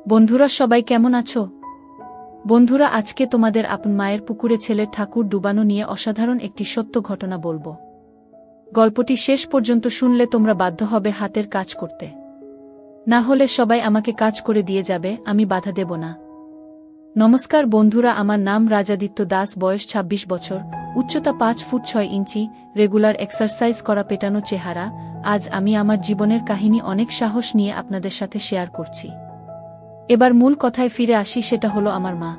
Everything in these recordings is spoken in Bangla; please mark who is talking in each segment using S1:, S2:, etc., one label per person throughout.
S1: বন্ধুরা সবাই কেমন আছো? বন্ধুরা আজকে তোমাদের আপন মায়ের পুকুরে ছেলের ঠাকুর ডুবানো নিয়ে অসাধারণ একটি সত্য ঘটনা বলবো। গল্পটি শেষ পর্যন্ত শুনলে তোমরা বাধ্য হবে হাতের কাজ করতে। না হলে সবাই আমাকে কাজ করে দিয়ে যাবে, আমি বাধা দেব না। নমস্কার বন্ধুরা, আমার নাম রাজাদিত্য দাস, বয়স ২৬ বছর, উচ্চতা ৫ ফুট ৬ ইঞ্চি, রেগুলার এক্সারসাইজ করা পেটানো চেহারা। আজ আমি আমার জীবনের কাহিনী অনেক সাহস নিয়ে আপনাদের সাথে শেয়ার করছি। এবার মূল কথায় ফিরে আসি, সেটা হলো আমার মা।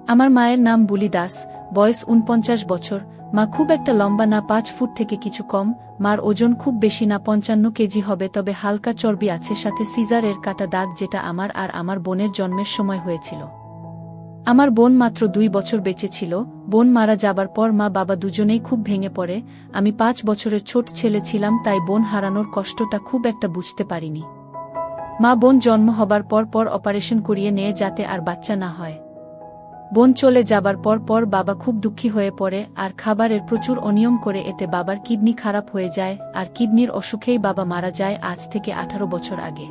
S1: আমার মায়ের নাম বুলি দাস, বয়স ৪৯ বছর। মা খুব একটা লম্বা না, ৫ ফুট থেকে কিছু কম। মার ওজন খুব বেশি না, ৫৫ কেজি হবে, তবে হালকা চর্বি আছে, সাথে সিজার এর কাটা দাগ, যেটা আমার আর আমার বোনের জন্মের সময় হয়েছিল। আমার বোন মাত্র ২ বছর বেঁচে ছিল। বোন মারা যাবার পর মা বাবা দুজনেই খুব ভেঙে পড়ে। আমি ৫ বছরের ছোট ছেলে ছিলাম, তাই বোন হারানোর কষ্টটা খুব একটা বুঝতে পারিনি। মা বোন জন্ম হবার পর অপারেশন করিয়ে নেয় যাতে আর বাচ্চা না হয়। বোন চলে যাবার পর বাবা খুব দুঃখী হয়ে পড়ে আর খাবারের প্রচুর অনিয়ম করে, এতে বাবার কিডনি খারাপ হয়ে যায়, আর কিডনির অসুখেই বাবা মারা যায় আজ থেকে ১৮ বছর আগে।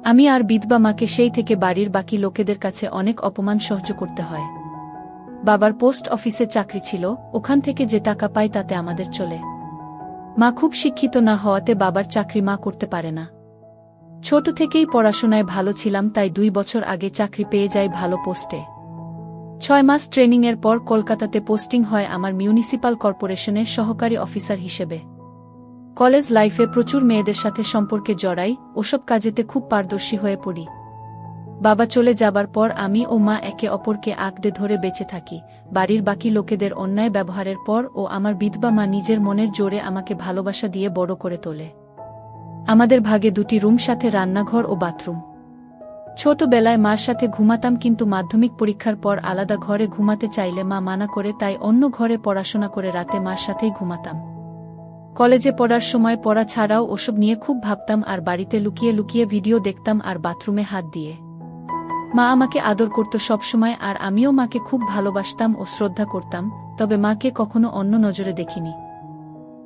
S1: আমি আর বিধবা মাকে সেই থেকে বাড়ির বাকি লোকেদের কাছে অনেক অপমান সহ্য করতে হয়। বাবার পোস্ট অফিসে চাকরি ছিল, ওখান থেকে যে টাকা পায় তাতে আমাদের চলে। মা খুব শিক্ষিত না হওয়াতে বাবার চাকরি মা করতে পারে না। ছোট থেকেই পড়াশোনায় ভালো ছিলাম, তাই ২ বছর আগে চাকরি পেয়ে যাই ভালো পোস্টে। ৬ মাস ট্রেনিংয়ের পর কলকাতাতে পোস্টিং হয় আমার মিউনিসিপাল কর্পোরেশনের সহকারী অফিসার হিসেবে। কলেজ লাইফে প্রচুর মেয়েদের সাথে সম্পর্কে জড়াই, ওসব কাজেতে খুব পারদর্শী হয়ে পড়ি। বাবা চলে যাবার পর আমি ও মা একে অপরকে আঁকড়ে ধরে বেঁচে থাকি। বাড়ির বাকি লোকেদের অন্যায় ব্যবহারের পর ও আমার বিধবা মা নিজের মনের জোরে আমাকে ভালোবাসা দিয়ে বড় করে তোলে। আমাদের ভাগে ২টি রুম, সাথে রান্নাঘর ও বাথরুম। ছোটবেলায় মার সাথে ঘুমাতাম, কিন্তু মাধ্যমিক পরীক্ষার পর আলাদা ঘরে ঘুমাতে চাইলে মা মানা করে, তাই অন্য ঘরে পড়াশোনা করে রাতে মার সাথেই ঘুমাতাম। কলেজে পড়ার সময় পড়া ছাড়াও ওসব নিয়ে খুব ভাবতাম, আর বাড়িতে লুকিয়ে লুকিয়ে ভিডিও দেখতাম আর বাথরুমে হাত দিয়ে। মা আমাকে আদর করত সবসময়, আর আমিও মাকে খুব ভালোবাসতাম ও শ্রদ্ধা করতাম, তবে মাকে কখনো অন্য নজরে দেখিনি।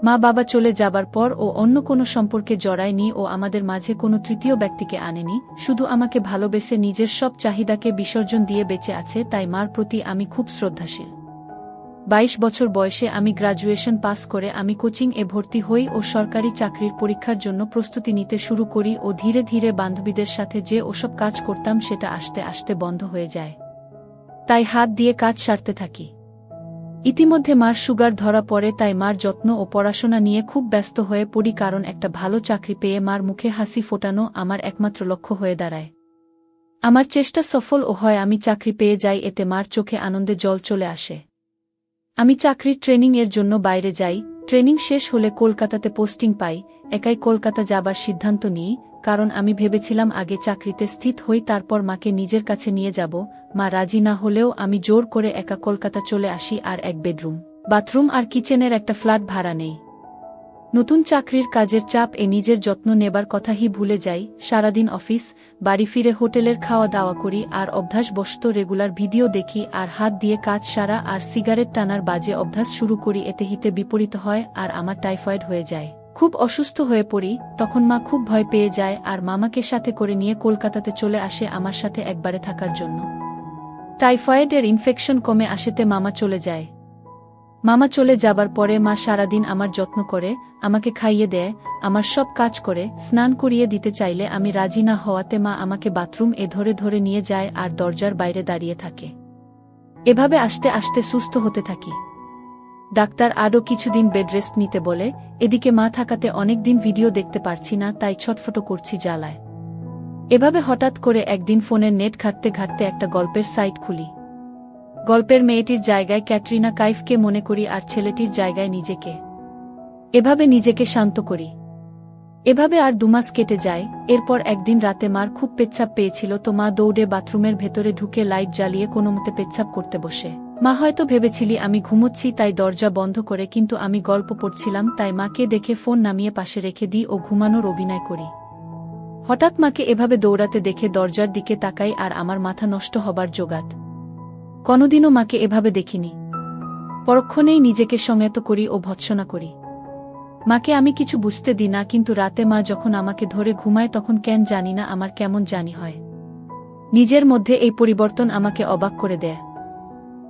S1: মা বাবা চলে যাবার পর ও অন্য কোনো সম্পর্কে জড়ায়নি ও আমাদের মাঝে কোনো তৃতীয় ব্যক্তিকে আনেনি, শুধু আমাকে ভালোবেসে নিজের সব চাহিদাকে বিসর্জন দিয়ে বেঁচে আছে, তাই মার প্রতি আমি খুব শ্রদ্ধাশীল। ২২ বছর বয়সে আমি গ্রাজুয়েশন পাস করে আমি কোচিং-এ ভর্তি হই ও সরকারি চাকরির পরীক্ষার জন্য প্রস্তুতি নিতে শুরু করি, ও ধীরে ধীরে বান্ধবীদের সাথে যে ওসব কাজ করতাম সেটা আস্তে আস্তে বন্ধ হয়ে যায়, তাই হাত দিয়ে কাজ সারতে থাকি। ইতিমধ্যে মার সুগার ধরা পড়ে, তাই মার যত্ন ও পড়াশোনা নিয়ে খুব ব্যস্ত হয়ে পড়ি, কারণ একটা ভালো চাকরি পেয়ে মার মুখে হাসি ফোটানো আমার একমাত্র লক্ষ্য হয়ে দাঁড়ায়। আমার চেষ্টা সফল ও হয়, আমি চাকরি পেয়ে যাই, এতে মার চোখে আনন্দে জল চলে আসে। আমি চাকরির ট্রেনিং-এর জন্য বাইরে যাই। ট্রেনিং শেষ হলে কলকাতাতে পোস্টিং পাই। একাই কলকাতা যাবার সিদ্ধান্ত নিই, কারণ আমি ভেবেছিলাম আগে চাকরিতে স্থিত হই, তারপর মাকে নিজের কাছে নিয়ে যাব। মা রাজি না হলেও আমি জোর করে একা কলকাতা চলে আসি, আর ১ বেডরুম, বাথরুম আর কিচেনের একটা ফ্ল্যাট ভাড়া নেই। নতুন চাকরির কাজের চাপ এ নিজের যত্ন নেবার কথাই ভুলে যাই। সারাদিন অফিস, বাড়ি ফিরে হোটেলের খাওয়া দাওয়া করি, আর অভ্যাসবশত রেগুলার ভিডিও দেখি আর হাত দিয়ে কাজ সারা আর সিগারেট টানার বাজে অভ্যাস শুরু করি। এতে হিতে বিপরীত হয় আর আমার টাইফয়েড হয়ে যায়, খুব অসুস্থ হয়ে পড়ি। তখন মা খুব ভয় পেয়ে যায় আর মামাকে সাথে করে নিয়ে কলকাতাতে চলে আসে আমার সাথে একবারে থাকার জন্য। টাইফয়েডের ইনফেকশন কমে আসেতে মামা চলে যায়। মামা চলে যাবার পরে মা সারাদিন আমার যত্ন করে, আমাকে খাইয়ে দেয়, আমার সব কাজ করে। স্নান করিয়ে দিতে চাইলে আমি রাজি না হওয়াতে মা আমাকে বাথরুম-এ ধরে ধরে নিয়ে যায় আর দরজার বাইরে দাঁড়িয়ে থাকে। এভাবে আস্তে আস্তে সুস্থ হতে থাকি। ডাক্তার আরও কিছুদিন বেড রেস্ট নিতে বলে। এদিকে মা থাকাতে অনেকদিন ভিডিও দেখতে পারছি না, তাই ছটফট করছি জ্বালায়। এভাবে হঠাৎ করে একদিন ফোনের নেট ঘাঁটতে ঘাঁটতে একটা গল্পের সাইট খুলি। গল্পের মেয়েটির জায়গায় ক্যাটরিনা কাইফকে মনে করি আর ছেলেটির জায়গায় নিজেকে। এভাবে নিজেকে শান্ত করি। এভাবে আর ২ মাস কেটে যায়। এরপর একদিন রাতে মার খুব পেচ্ছাপ পেয়েছিল, তো মা দৌড়ে বাথরুমের ভেতরে ঢুকে লাইট জ্বালিয়ে কোনোমতে পেচ্ছাপ করতে বসে। মা হয়তো ভেবেছিলি আমি ঘুমোচ্ছি, তাই দরজা বন্ধ করে, কিন্তু আমি গল্প পড়ছিলাম, তাই মাকে দেখে ফোন নামিয়ে পাশে রেখে দিই ও ঘুমানোর অভিনয় করি। হঠাৎ মাকে এভাবে দৌড়াতে দেখে দরজার দিকে তাকাই আর আমার মাথা নষ্ট হবার জোগাড়। কোনোদিনও মাকে এভাবে দেখিনি। পরক্ষণেই নিজেকে সংযত করি ও ভৎসনা করি। মাকে আমি কিছু বুঝতে দিই না, কিন্তু রাতে মা যখন আমাকে ধরে ঘুমায় তখন কেন জানি না আমার কেমন জানি হয়। নিজের মধ্যে এই পরিবর্তন আমাকে অবাক করে দেয়।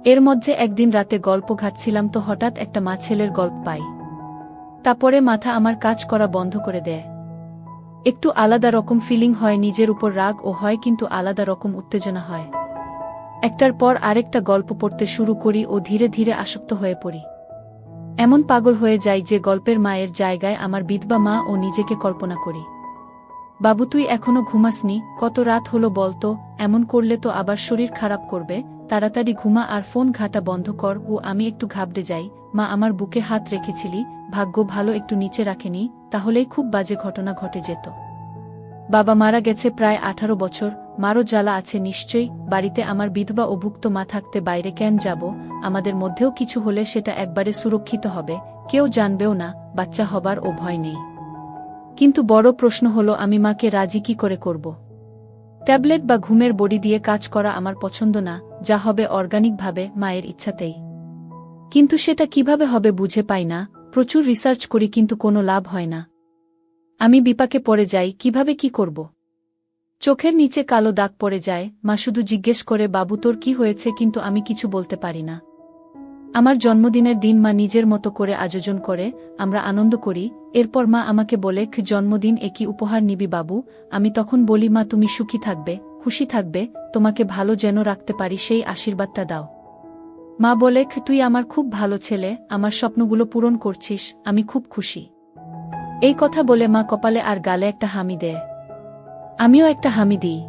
S1: এর মধ্যে একদিন রাতে গল্প ঘাটছিলাম তো হঠাৎ একটা মা ছেলের গল্প পাই। তারপরে মাথা আমার কাজ করা বন্ধ করে দেয়। একটু আলাদা রকম ফিলিং হয়, নিজের উপর রাগ ও হয়, কিন্তু আলাদা রকম উত্তেজনা হয়। একটার পর আরেকটা গল্প পড়তে শুরু করি ও ধীরে ধীরে আসক্ত হয়ে পড়ি। এমন পাগল হয়ে যাই যে গল্পের মায়ের জায়গায় আমার বিধবা মা ও নিজেকে কল্পনা করি। বাবু, তুই এখনো ঘুমাসনি? কত রাত হলো বলতো? এমন করলে তো আবার শরীর খারাপ করবে। তাড়াতাড়ি ঘুমা আর ফোন ঘাটা বন্ধ কর। ও আমি একটু ঘাবড়ে যাই। মা আমার বুকে হাত রেখেছিলি, ভাগ্য ভালো একটু নিচে রাখেনি, তাহলেই খুব বাজে ঘটনা ঘটে যেত। বাবা মারা গেছে প্রায় 18 বছর, মারও জ্বালা আছে নিশ্চয়ই। বাড়িতে আমার বিধবা ও ভুক্ত মা থাকতে বাইরে কেন যাব? আমাদের মধ্যেও কিছু হলে সেটা একবারে সুরক্ষিত হবে, কেউ জানবেও না, বাচ্চা হবার ও ভয় নেই। কিন্তু বড় প্রশ্ন হলো, আমি মাকে রাজি কি করে করব? ট্যাবলেট বা ঘুমের বড়ি দিয়ে কাজ করা আমার পছন্দ না, যা হবে অর্গানিকভাবে, মায়ের ইচ্ছাতেই। কিন্তু সেটা কিভাবে হবে বুঝে পাই না। প্রচুর রিসার্চ করি কিন্তু কোনো লাভ হয় না। আমি বিপাকে পড়ে যাই, কিভাবে কি করব? চোখের নিচে কালো দাগ পড়ে যায়। মা শুধু জিজ্ঞেস করে, বাবু তোর কি হয়েছে? কিন্তু আমি কিছু বলতে পারি না। আমার জন্মদিনের দিন মা নিজের মতো করে আয়োজন করে, আমরা আনন্দ করি। এরপর মা আমাকে বলে, জন্মদিন এ কি উপহার নিবি বাবু? আমি তখন বলি, মা তুমি সুখী থাকবে, খুশি থাকবে, তোমাকে ভালো যেন রাখতে পারি সেই আশীর্বাদটা দাও। মা বলে, তুই আমার খুব ভালো ছেলে, আমার স্বপ্নগুলো পূরণ করছিস, আমি খুব খুশি। এই কথা বলে মা কপালে আর গালে একটা হামি দেয়। আমিও একটা হামি দিই।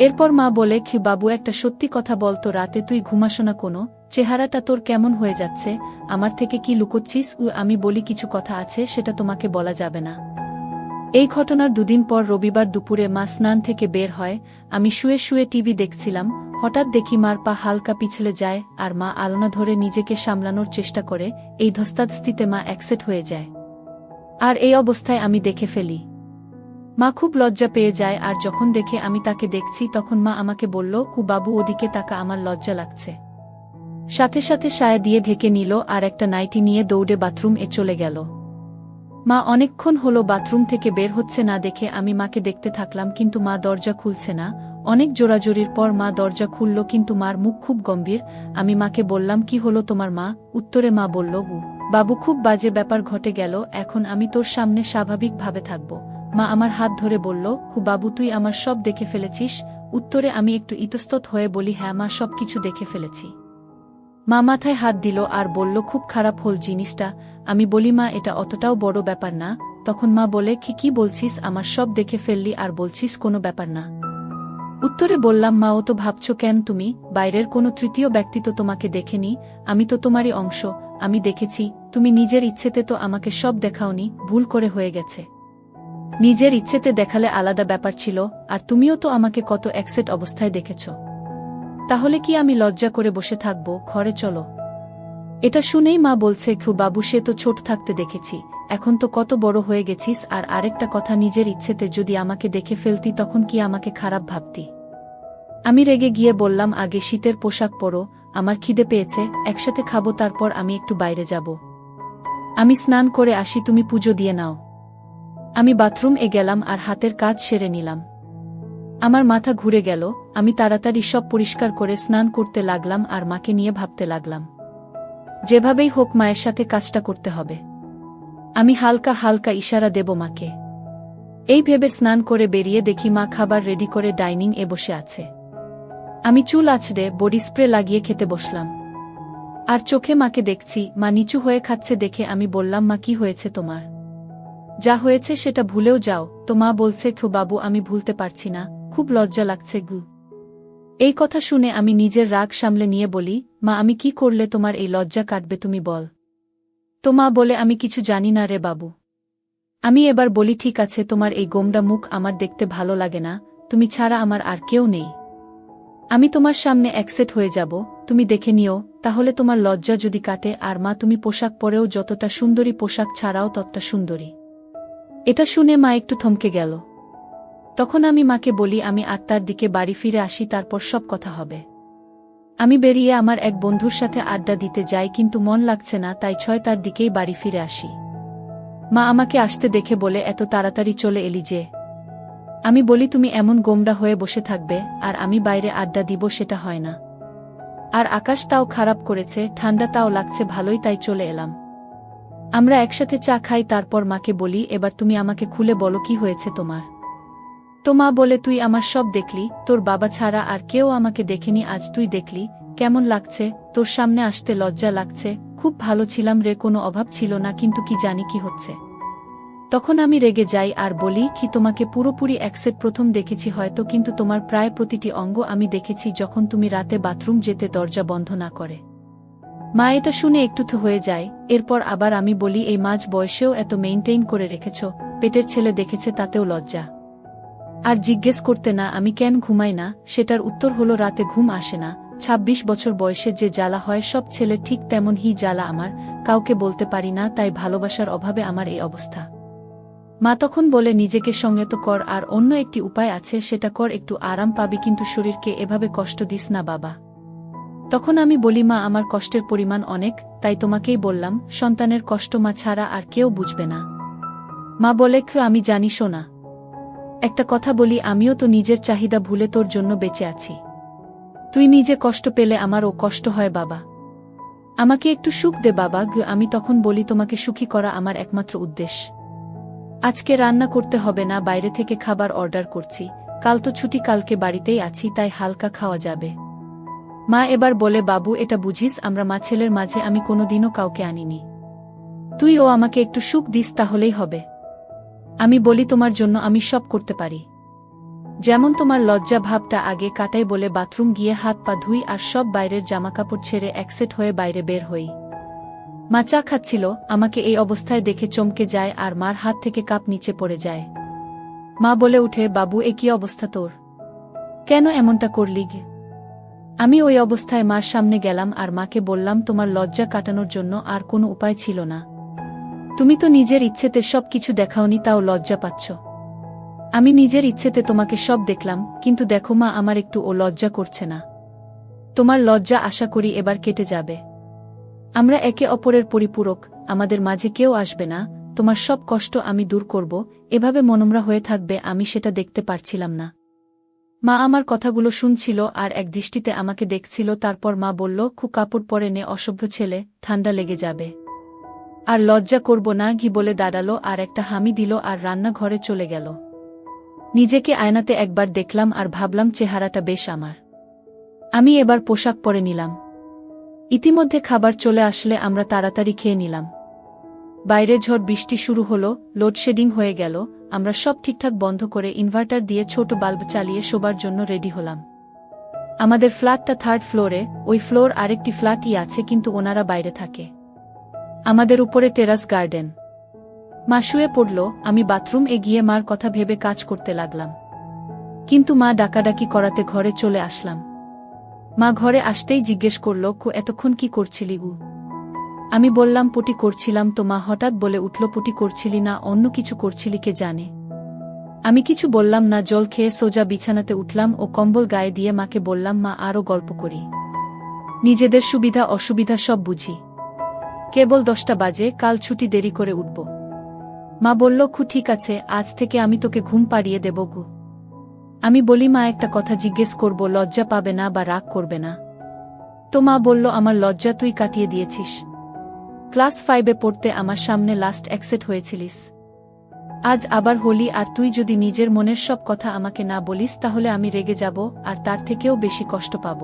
S1: এরপর মা বলে, বাবু একটা সত্যি কথা বলতো, রাতে তুই ঘুমাস না কোনো? চেহারাটা তোর কেমন হয়ে যাচ্ছে, আমার থেকে কি লুকোচ্ছিস? আমি বলি, কিছু কথা আছে, সেটা তোমাকে বলা যাবে না। এই ঘটনার দুদিন পর রবিবার দুপুরে মা স্নান থেকে বের হয়। আমি শুয়ে শুয়ে টিভি দেখছিলাম, হঠাৎ দেখি মার পা হালকা পিছলে যায় আর মা আলনা ধরে নিজেকে সামলানোর চেষ্টা করে। এই ধস্তাধস্তিতে মা অ্যাকসেট হয়ে যায়, আর এই অবস্থায় আমি দেখে ফেলি। মা খুব লজ্জা পেয়ে যায়, আর যখন দেখে আমি তাকে দেখছি তখন মা আমাকে বলল, বাবু ওদিকে তাকা, আমার লজ্জা লাগছে। সাথে সাথে সায়া দিয়ে ঢেকে নিল আর একটা নাইটি নিয়ে দৌড়ে বাথরুম এ চলে গেল। মা অনেকক্ষণ হলো বাথরুম থেকে বের হচ্ছে না দেখে আমি মাকে দেখতে থাকলাম, কিন্তু মা দরজা খুলছে না। অনেক জোরাজোরির পর মা দরজা খুলল, কিন্তু মার মুখ খুব গম্ভীর। আমি মাকে বললাম, কি হলো তোমার মা? উত্তরে মা বলল, বাবু খুব বাজে ব্যাপার ঘটে গেল, এখন আমি তোর সামনে স্বাভাবিকভাবে থাকব। মা আমার হাত ধরে বলল, বাবু তুই আমার সব দেখে ফেলেছিস? উত্তরে আমি একটু ইতস্তত হয়ে বলি, হ্যাঁ মা, সব কিছু দেখে ফেলেছি। মা মাথায় হাত দিল আর বলল, খুব খারাপ হল জিনিসটা। আমি বলি, মা এটা অতটাও বড় ব্যাপার না। তখন মা বলে, কি বলছিস? আমার সব দেখে ফেললি আর বলছিস কোনো ব্যাপার না? উত্তরে বললাম, মা ও তো ভাবছ কেন তুমি? বাইরের কোনো তৃতীয় ব্যক্তি তো তোমাকে দেখেনি, আমি তো তোমারই অংশ, আমি দেখেছি। তুমি নিজের ইচ্ছেতে তো আমাকে সব দেখাওনি, ভুল করে হয়ে গেছে। নিজের ইচ্ছেতে দেখালে আলাদা ব্যাপার ছিল, আর তুমিও তো আমাকে কত অ্যাকসেট অবস্থায় দেখেছ। তাহলে কি আমি লজ্জা করে বসে থাকব? ঘরে চলো। এটা শুনেই মা বলছে, বাবু সে তো ছোট থাকতে দেখেছি, এখন তো কত বড় হয়ে গেছিস। আর আরেকটা কথা, নিজের ইচ্ছেতে যদি আমাকে দেখে ফেলতি তখন কি আমাকে খারাপ ভাবতি? আমি রেগে গিয়ে বললাম, আগে শীতের পোশাক পরো, আমার খিদে পেয়েছে, একসাথে খাবো, তারপর আমি একটু বাইরে যাব। আমি স্নান করে আসি, তুমি পুজো দিয়ে নাও। আমি বাথরুম এ গেলাম আর হাতের কাজ সেরে নিলাম। আমার মাথা ঘুরে গেল। আমি তাড়াতাড়ি সব পরিষ্কার করে স্নান করতে লাগলাম আর মাকে নিয়ে ভাবতে লাগলাম, যেভাবেই হোক মায়ের সাথে কাজটা করতে হবে। আমি হালকা হালকা ইশারা দেব মাকে। এই ভেবে স্নান করে বেরিয়ে দেখি মা খাবার রেডি করে ডাইনিং এ বসে আছে। আমি চুল আঁচড়ে বডি স্প্রে লাগিয়ে খেতে বসলাম, আর চোখে মাকে দেখছি। মা নিচু হয়ে খাচ্ছে দেখে আমি বললাম, মা কি হয়েছে তোমার? যা হয়েছে সেটা ভুলেও যাও। তো মা বলছে, বাবু আমি ভুলতে পারছি না, খুব লজ্জা লাগছে গু। এই কথা শুনে আমি নিজের রাগ সামলে নিয়ে বলি, মা আমি কি করলে তোমার এই লজ্জা কাটবে তুমি বল? তো মা বলে, আমি কিছু জানি না রে বাবু। আমি এবার বলি, ঠিক আছে, তোমার এই গোমড়া মুখ আমার দেখতে ভালো লাগে না, তুমি ছাড়া আমার আর কেউ নেই। আমি তোমার সামনে অ্যাকসেপ্ট হয়ে যাব, তুমি দেখে নিও, তাহলে তোমার লজ্জা যদি কাটে। আর মা তুমি পোশাক পরেও যতটা সুন্দরী, পোশাক ছাড়াও ততটা সুন্দরী। এটা শুনে মা একটু থমকে গেল। তখন আমি মাকে বলি, আমি 8টার দিকে বাড়ি ফিরে আসি, তারপর সব কথা হবে। আমি বেরিয়ে আমার এক বন্ধুর সাথে আড্ডা দিতে যাই, কিন্তু মন লাগছে না, তাই 6টার দিকেই বাড়ি ফিরে আসি। মা আমাকে আসতে দেখে বলে, এত তাড়াতাড়ি চলে এলি যে? আমি বলি তুমি এমন গোমড়া হয়ে বসে থাকবে আর আমি বাইরে আড্ডা দিব সেটা হয় না। আর আকাশ তাও খারাপ করেছে, ঠান্ডা তাও লাগছে ভালোই, তাই চলে এলাম। আমরা একসাথে চা খাই, তারপর মাকে বলি এবার তুমি আমাকে খুলে বলো কি হয়েছে তোমার। তো মা বলে তুই আমার সব দেখলি, তোর বাবা ছাড়া আর কেউ আমাকে দেখেনি, আজ তুই দেখলি, কেমন লাগছে, তোর সামনে আসতে লজ্জা লাগছে, খুব ভালো ছিলাম রে, কোনো অভাব ছিল না, কিন্তু কি জানি কি হচ্ছে। তখন আমি রেগে যাই আর বলি কি তোমাকে পুরোপুরি একসেট প্রথম দেখেছি হয়তো, কিন্তু তোমার প্রায় প্রতিটি অঙ্গ আমি দেখেছি যখন তুমি রাতে বাথরুম যেতে দরজা বন্ধ না করে। মা এটা শুনে একটু থ হয়ে যায়। এরপর আবার আমি বলি এই মাঝ বয়সেও এত মেইনটেইন করে রেখেছ, পেটের ছেলে দেখেছে তাতেও লজ্জা। আর জিজ্ঞেস করতে না আমি কেন ঘুমাই না, সেটার উত্তর হলো রাতে ঘুম আসে না। ২৬ বছর বয়সে যে জ্বালা হয় সব ছেলে ঠিক তেমন হি জ্বালা আমার, কাউকে বলতে পারি না, তাই ভালোবাসার অভাবে আমার এই অবস্থা। মা তখন বলে নিজেকে সংযত কর, আর অন্য একটি উপায় আছে সেটা কর, একটু আরাম পাবি, কিন্তু শরীরকে এভাবে কষ্ট দিস না বাবা। তখন আমি বলি মা আমার কষ্টের পরিমাণ অনেক, তাই তোমাকেই বললাম, সন্তানের কষ্ট মা ছাড়া আর কেউ বুঝবে না। মা বলে আমি জানি শোনা, একটা কথা বলি, আমিও তো নিজের চাহিদা ভুলে তোর জন্য বেঁচে আছি। তুই নিজে কষ্ট পেলে আমারও কষ্ট হয় বাবা, আমাকে একটু সুখ দে বাবা। আমি তখন বলি তোমাকে সুখী করা আমার একমাত্র উদ্দেশ্য। আজকে রান্না করতে হবে না, বাইরে থেকে খাবার অর্ডার করছি, কাল তো ছুটি, কালকে বাড়িতেই আছি, তাই হালকা খাওয়া যাবে। মা এবার বলে বাবু এটা বুঝিস আমরা মা ছেলের মাঝে আমি কোনোদিনও কাউকে আনিনি, তুইও আমাকে একটু সুখ দিস তাহলেই হবে। আমি বলি তোমার জন্য আমি সব করতে পারি, যেমন তোমার লজ্জা ভাবটা আগে কাটাই বলে বাথরুম গিয়ে হাত পা ধুই আর সব বাইরের জামাকাপড় ছেড়ে একসেট হয়ে বাইরে বের হই। মা চা খাচ্ছিল, আমাকে এই অবস্থায় দেখে চমকে যায় আর মার হাত থেকে কাপ নিচে পড়ে যায়। মা বলে উঠে বাবু এ কি অবস্থা তোর, কেন এমনটা করলি? আমি ওই অবস্থায় মার সামনে গেলাম আর মাকে বললাম তোমার লজ্জা কাটানোর জন্য আর কোনো উপায় ছিল না, তুমি তো নিজের ইচ্ছেতে সব কিছু দেখাওনি, তাও লজ্জা পাচ্ছ। আমি নিজের ইচ্ছেতে তোমাকে সব দেখলাম, কিন্তু দেখো মা আমার একটু ও লজ্জা করছে না। তোমার লজ্জা আশা করি এবার কেটে যাবে, আমরা একে অপরের পরিপূরক, আমাদের মাঝে কেউ আসবে না, তোমার সব কষ্ট আমি দূর করব, এভাবে মনমরা হয়ে থাকবে আমি সেটা দেখতে পারছিলাম না। মা আমার কথাগুলো শুনছিল আর এক দৃষ্টিতে আমাকে দেখছিল, তারপর মা বলল খুব কাপড় পরে নে, অসভ্য ছেলে, ঠান্ডা লেগে যাবে। আর লজ্জা করব না ঘি বলে দাঁড়ালো আর একটা হামি দিল আর রান্নাঘরে চলে গেল। নিজেকে আয়নাতে একবার দেখলাম আর ভাবলাম চেহারাটা বেশ আমার। আমি এবার পোশাক পরে নিলাম। ইতিমধ্যে খাবার চলে আসলে আমরা তাড়াতাড়ি খেয়ে নিলাম। বাইরে ঝড় বৃষ্টি শুরু হলো, লোডশেডিং হয়ে গেল, আমরা সব ঠিকঠাক বন্ধ করে ইনভার্টার দিয়ে ছোট বাল্ব চালিয়ে শোবার জন্য রেডি হলাম। আমাদের ফ্ল্যাটটা 3rd ফ্লোরে, ওই ফ্লোর আরেকটি ফ্ল্যাটই আছে, কিন্তু ওনারা বাইরে থাকে। আমাদের উপরে টেরাস গার্ডেন। মা শুয়ে পড়ল, আমি বাথরুম গিয়ে মার কথা ভেবে কাজ করতে লাগলাম, কিন্তু মা ডাকাডাকি করাতে ঘরে চলে আসলাম। মা ঘরে আসতেই জিজ্ঞেস করল এতক্ষণ কি করছিলি গু? আমি বললাম পটি করছিলাম। তো মা হঠাৎ বলে উঠল পটি করছিলি না অন্য কিছু করছিলি কে জানে। আমি কিছু বললাম না, জল খেয়ে সোজা বিছানাতে উঠলাম ও কম্বল গায়ে দিয়ে মাকে বললাম মা আরও গল্প করি, নিজেদের সুবিধা অসুবিধা সব বুঝি, কেবল 10টা বাজে, কাল ছুটি, দেরি করে উঠব। মা বলল ঠিক আছে, আজ থেকে আমি তোকে ঘুম পাড়িয়ে দেব গু। আমি বলি মা একটা কথা জিজ্ঞেস করব, লজ্জা পাবে না বা রাগ করবে না? তো মা বলল আমার লজ্জা তুই কাটিয়ে দিয়েছিস, ক্লাস 5-এ পড়তে আমার সামনে লাস্ট অ্যাকসেপ্ট হয়েছিলিস, আজ আবার হলি, আর তুই যদি নিজের মনের সব কথা আমাকে না বলিস তাহলে আমি রেগে যাব আর তার থেকেও বেশি কষ্ট পাব,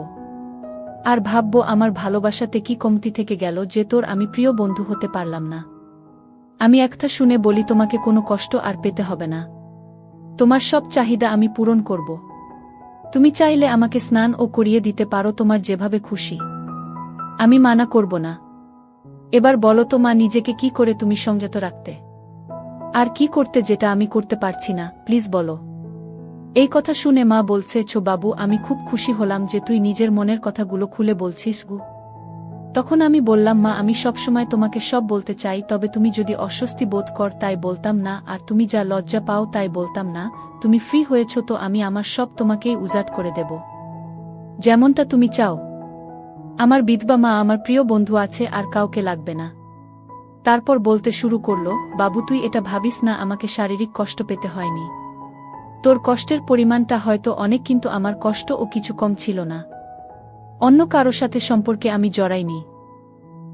S1: আর ভাবব আমার ভালোবাসাতে কি কমতি থেকে গেল যে তোর আমি প্রিয় বন্ধু হতে পারলাম না। আমি একটা শুনে বলি তোমাকে কোনো কষ্ট আর পেতে হবে না, তোমার সব চাহিদা আমি পূরণ করব, তুমি চাইলে আমাকে স্নান ও করিয়ে দিতে পারো তোমার যেভাবে খুশি, আমি মানা করব না। এবার বলো তো মা নিজেকে কি করে তুমি সংযত রাখতে, আর কি করতে যেটা আমি করতে পারছি না, প্লিজ বলো। এই কথা শুনে মা বলছে বাবু আমি খুব খুশি হলাম যে তুই নিজের মনের কথাগুলো খুলে বলছিস গু। তখন আমি বললাম মা আমি সবসময় তোমাকে সব বলতে চাই, তবে তুমি যদি অস্বস্তি বোধ কর তাই বলতাম না, আর তুমি যা লজ্জা পাও তাই বলতাম না, তুমি ফ্রি হয়েছ তো আমি আমার সব তোমাকেই উজাট করে দেব, যেমনটা তুমি চাও। আমার বিধবা মা, আমার প্রিয় বন্ধু আছে, আর কাউকে লাগবে না। তারপর বলতে শুরু করলো বাবু তুই এটা ভাবিস না আমাকে শারীরিক কষ্ট পেতে হয়নি, তোর কষ্টের পরিমাণটা হয়তো অনেক, কিন্তু আমার কষ্ট ও কিছু কম ছিল না। অন্য কারো সাথে সম্পর্কে আমি জড়াইনি।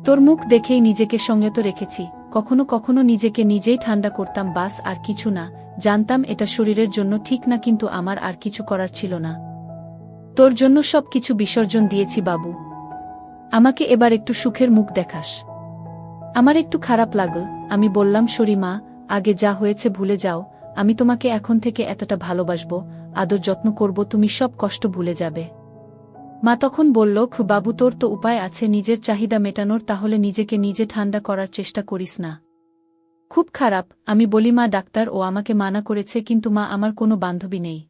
S1: তোর মুখ দেখেই নিজেকে সংযত রেখেছি। কখনো কখনো নিজেকে নিজেই ঠান্ডা করতাম, বাস আর কিছু না। জানতাম এটা শরীরের জন্য ঠিক না, কিন্তু আমার আর কিছু করার ছিল না। তোর জন্য সব কিছু বিসর্জন দিয়েছি বাবু। আমাকে এবার একটু সুখের মুখ দেখাস। আমার একটু খারাপ লাগল। আমি বললাম, সরি মা, আগে যা হয়েছে ভুলে যাও। আমি তোমাকে এখন থেকে এতটা ভালোবাসবো, আদর যত্ন করব, তুমি সব কষ্ট ভুলে যাবে। মা তখন বলল, বাবু তোর তো উপায় আছে নিজের চাহিদা মেটানোর, তাহলে নিজেকে নিজে ঠান্ডা করার চেষ্টা করিস না। খুব খারাপ। আমি বলি, মা ডাক্তার ও আমাকে মানা করেছে, কিন্তু মা আমার কোনো বান্ধবী নেই।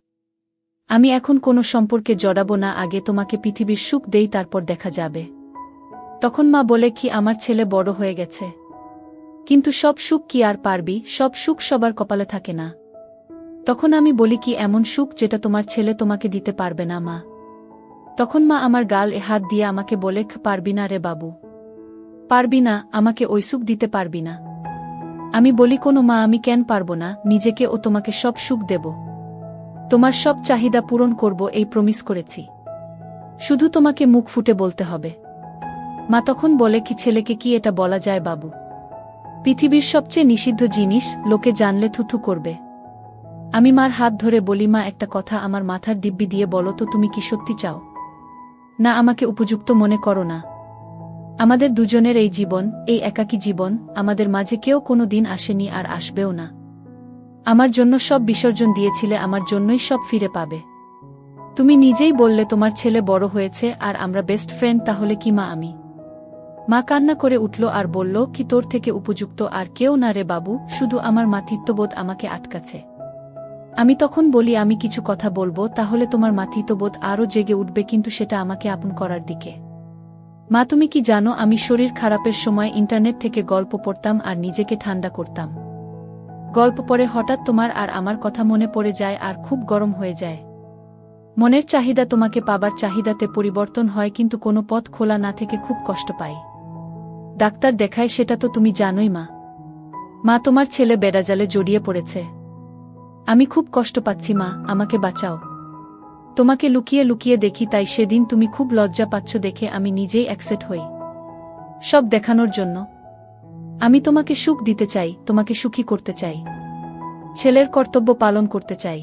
S1: আমি এখন কোনো সম্পর্কে জড়াবো না, আগে তোমাকে পৃথিবীর সুখ দেই, তারপর দেখা যাবে। তখন মা বলে, কি আমার ছেলে বড় হয়ে গেছে, কিন্তু সব সুখ কি আর পারবি? সব সুখ সবার কপালে থাকে না। তখন আমি বলি, কি এমন সুখ যেটা তোমার ছেলে তোমাকে দিতে পারবে না মা? তখন মা আমার গালে হাত দিয়ে আমাকে বলে, পারবি না রে বাবু, পারবি না, আমাকে ওই সুখ দিতে পারবি না। আমি বলি, কোনো মা, আমি কেন পারবো না? নিজেকে ও তোমাকে সব সুখ দেব, তোমার সব চাহিদা পূরণ করব, এই প্রমিস করেছি। শুধু তোমাকে মুখ ফুটে বলতে হবে। মা তখন বলে, কি ছেলেকে কি এটা বলা যায় বাবু? পৃথিবীর সবচেয়ে নিষিদ্ধ জিনিস, লোকে জানলে থুথু করবে। আমি মার হাত ধরে বলি, মা একটা কথা আমার মাথার দিব্যি দিয়ে বলো তো, তুমি কি সত্যি চাও না আমাকে উপযুক্ত মনে করো না? আমাদের দুজনের এই জীবন, এই একাকী জীবন, আমাদের মাঝে কেউ কোনো দিন আসেনি আর আসবেও না। আমার জন্য সব বিসর্জন দিয়েছিলে, আমার জন্যই সব ফিরে পাবে। তুমি নিজেই বললে তোমার ছেলে বড় হয়েছে আর আমরা বেস্ট ফ্রেন্ড, তাহলে কি মা আমি? মা কান্না করে উঠল আর বলল, কি তোর থেকে উপযুক্ত আর কেউ না রে বাবু, শুধু আমার মাতৃত্ববোধ আমাকে আটকাছে। আমি তখন বলি, আমি কিছু কথা বলবো, তাহলে তোমার মাতৃত্ববোধ আরও জেগে উঠবে, কিন্তু সেটা আমাকে আপন করার দিকে। মা তুমি কি জানো, আমি শরীর খারাপের সময় ইন্টারনেট থেকে গল্প পড়তাম আর নিজেকে ঠান্ডা করতাম। গল্প পড়ে হঠাৎ তোমার আর আমার কথা মনে পড়ে যায় আর খুব গরম হয়ে যায়। মনের চাহিদা তোমাকে পাবার চাহিদাতে পরিবর্তন হয়, কিন্তু কোনো পথ খোলা না থেকে খুব কষ্ট পাই। ডাক্তার দেখায়, সেটা তো তুমি জানোই মা। মা তোমার ছেলে বেড়াজালে জড়িয়ে পড়েছে। আমি খুব কষ্ট পাচ্ছি মা, আমাকে বাঁচাও। তোমাকে লুকিয়ে লুকিয়ে দেখি, তাই সেদিন তুমি খুব লজ্জা পাচ্ছ দেখে আমি নিজেই অ্যাকসেপ্ট হই, সব দেখানোর জন্য। আমি তোমাকে সুখ দিতে চাই, তোমাকে সুখী করতে চাই, ছেলের কর্তব্য পালন করতে চাই।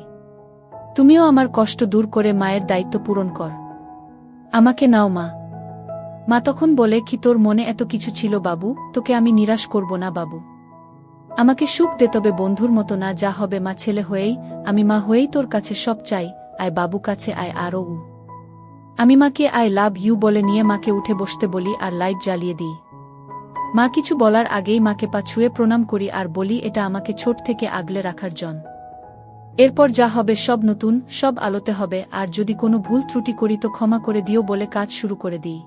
S1: তুমিও আমার কষ্ট দূর করে মায়ের দায়িত্ব পূরণ কর। আমাকে নাও মা। মা তখন বলে, কি তোর মনে এত কিছু ছিল বাবু, তোকে আমি নিরাশ করব না বাবু। আমাকে সুখ দে, তবে বন্ধুর মতো না, যা হবে মা ছেলে হয়েই, আমি মা হয়েই তোর কাছে সব চাই। আয় বাবু কাছে আয় আরও। আমি মাকে আই লাভ ইউ বলে নিয়ে মাকে উঠে বসতে বলি আর লাইট জ্বালিয়ে দিই। মা কিছু বলার আগেই মাকে পা ছুঁয়ে প্রণাম করি আর বলি, এটা আমাকে ছোট থেকে আগলে রাখার জন। এরপর যা হবে সব নতুন, সব আলোতে হবে, আর যদি কোনো ভুল ত্রুটি করি তো ক্ষমা করে দিও বলে কাজ শুরু করে দিই।